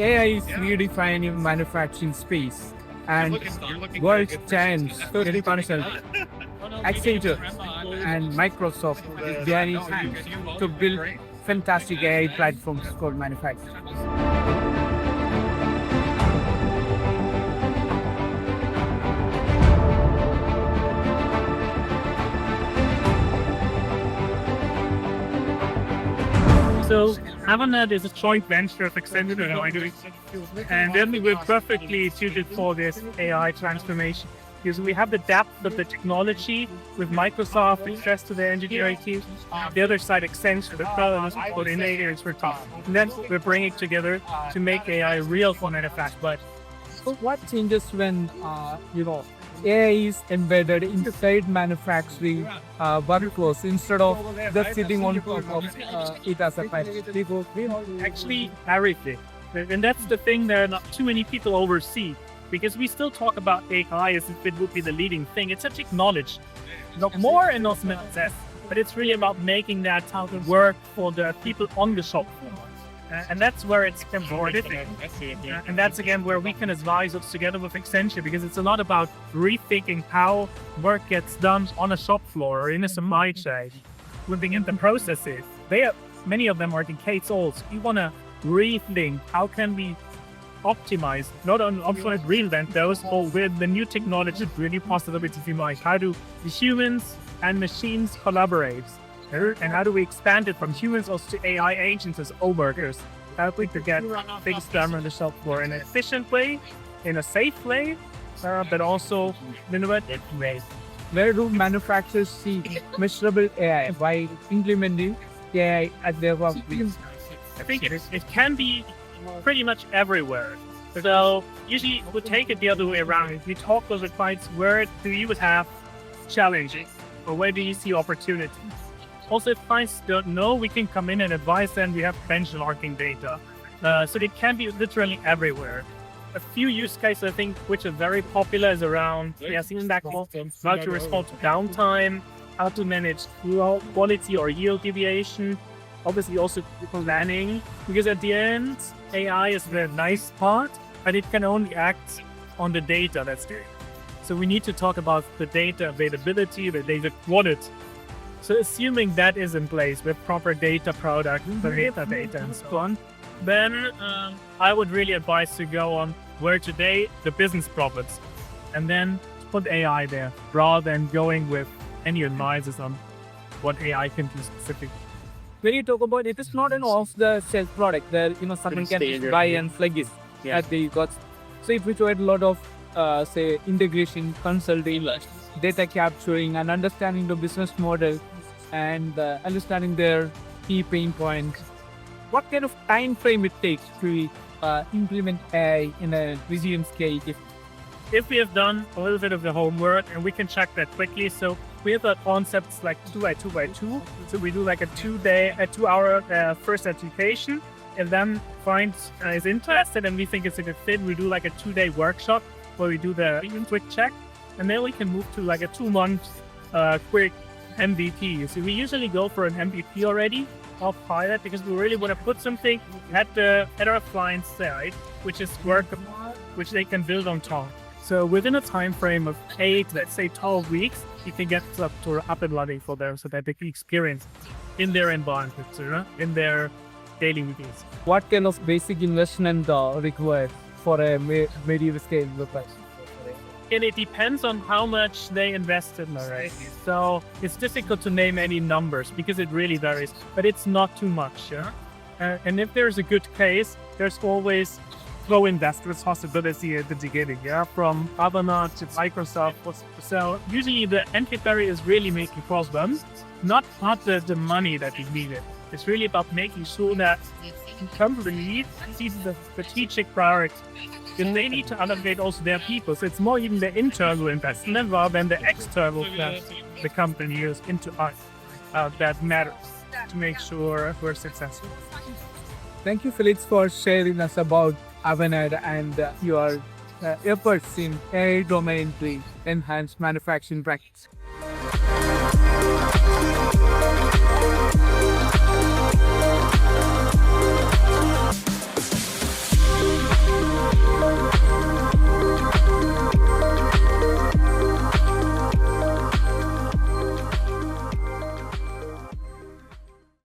AI is redefining manufacturing space, and world giants Accenture and Microsoft is joining hands to build fantastic AI platforms for manufacturing. So Avanade is a joint venture of Accenture and Microsoft, and then we're perfectly suited for this AI transformation because we have the depth of the technology with Microsoft, access to the engineering team. The other side, Accenture, the fellows, coordinators for top. And then we're bringing it together to make AI real for manufacturing. So what changes when AI is embedded inside manufacturing workflows instead of just sitting on top of it as a file? Actually, everything. And that's the thing that not too many people oversee, because we still talk about AI as if it would be the leading thing. It's a technology, not more and not less, but it's really about making that work for the people on the shop floor. And that's where it's important. And that's again where we can advise us together with Accenture, because it's a lot about rethinking how work gets done on a shop floor or in a supply chain, looking at the processes. Many of them are decades old. So we want to rethink how can we optimize, not only reinvent those, but with the new technology, really possibilities in mind. How do the humans and machines collaborate? And how do we expand it from humans also to AI agents as workers? How do we get things done on the shop floor in an efficient way, in a safe way, but also in innovative ways? Where do manufacturers see measurable AI by implementing AI at their workplace? I think it can be pretty much everywhere. So usually we'll take it the other way around. If we talk those clients, where do you have challenges or where do you see opportunities? Also, if clients don't know, we can come in and advise them. We have benchmarking data. So it can be literally everywhere. A few use cases, I think, which are very popular is around how to respond to downtime, how to manage quality or yield deviation, obviously also planning, because at the end, AI is the nice part, but it can only act on the data that's there. So we need to talk about the data availability, the data quality. So assuming that is in place with proper data product, data and so on, then I would really advise to go on where today the business profits, and then put AI there rather than going with any advices on what AI can do specifically. When you talk about it, it's not an off-the-shelf product that someone can buy and plug it at the got. So it provides a lot of say integration, consulting, data capturing, and understanding the business model and understanding their key pain points. What kind of time frame it takes to implement AI in a resilient scale? If we have done a little bit of the homework, and we can check that quickly. So we have concepts like 2x2x2. So we do like a 2-hour first education, and then finds is interested and we think it's a good fit. We do like a 2-day workshop where we do the quick check, and then we can move to like a 2-month quick MVP. So we usually go for an MVP already off pilot, because we really want to put something at our client's side, which is workable, which they can build on top. So within a time frame of 8, let's say 12 weeks, you can get up and running for them so that they can experience in their environment, in their daily routines. What kind of basic investment required for a medium scale enterprise? And it depends on how much they invested already. So it's difficult to name any numbers because it really varies, but it's not too much. And if there's a good case, there's always co-invest responsibility at the beginning, from Avanade to Microsoft. So usually the entry barrier is really making problems, not the money that is needed. It's really about making sure that the company sees the strategic priority. And they need to allocate also their people. So it's more even the internal investment rather than the external that the company is into us that matters to make sure we're successful. Thank you, Felix, for sharing us about Avanade and your efforts in AI domain to enhance manufacturing practice.